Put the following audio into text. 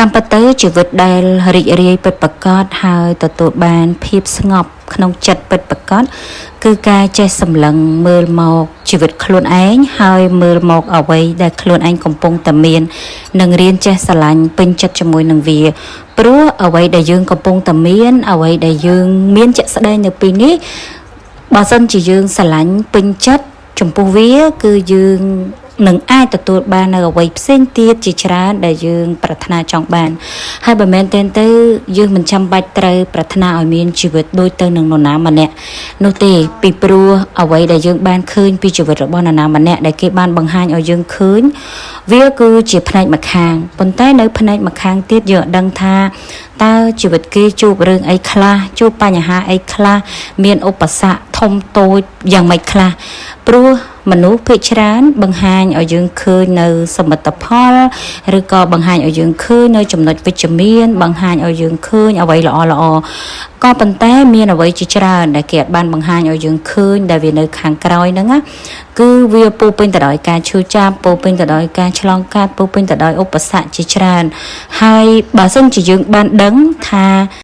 តាមពិតទៅជីវិតដែលរីករាយពិតប្រាកដហើយទទួលបានភាពស្ងប់ក្នុងចិត្តពិតប្រាកដគឺការចេះសម្លឹងមើលមកជីវិតខ្លួនឯងហើយមើលមកអ្វីដែលខ្លួនឯងកំពុងតែមាននិងរៀនចេះស្រឡាញ់ពេញចិត្តជាមួយនឹងវាព្រោះអ្វីដែលយើងកំពុងតែមានអ្វីដែលយើងមានជាក់ស្ដែងនៅពេលនេះបើសិនជាយើងស្រឡាញ់ពេញចិត្តចំពោះវាគឺយើងនឹងអាចទទួលបាននៅអ្វីផ្សេងទៀតជាច្រើនដែលយើងប្រាថ្នាចង់បានហើយបើមែនទែនទៅយើងមិនចាំបាច់ត្រូវប្រាថ្នាឲ្យមានជីវិតដូចទៅនឹងនរណាម្នាក់នោះទេពីព្រោះអ្វីដែលយើងបានឃើញពីជីវិតរបស់នរណាម្នាក់ដែលគេបានបង្ហាញឲ្យយើងឃើញវាគឺជាផ្នែកម្ខាងប៉ុន្តែនៅផ្នែកម្ខាងទៀតយើងអត់ដឹងថាតើជីវិតគេជួបរឿងអីខ្លះជួបបញ្ហាអីខ្លះមានឧបសគ្គធំតូចយ៉ាងម៉េចខ្លះព្រោះមនុស្សភាគច្រើនបង្ហាញឲ្យយើងឃើញនៅសមិទ្ធផលឬក៏បង្ហាញឲ្យយើងឃើញនៅចំណុចវិជ្ជមានបង្ហាញឲ្យយើងឃើញអ្វីល្អល្អក៏ប៉ុន្តែមានអ្វីជាច្រើនដែលគេអាចបានបង្ហាញឲ្យយើងឃើញដែលវានៅខាងក្រោយហ្នឹងណាគឺវាពោពេញទៅដោយការឈឺចាប់ពោពេញទៅដោយការឆ្លងកាត់ពោពេញទៅដោយឧបសគ្គជាច្រើនហើយបើសិនជាយើងបានដឹងថា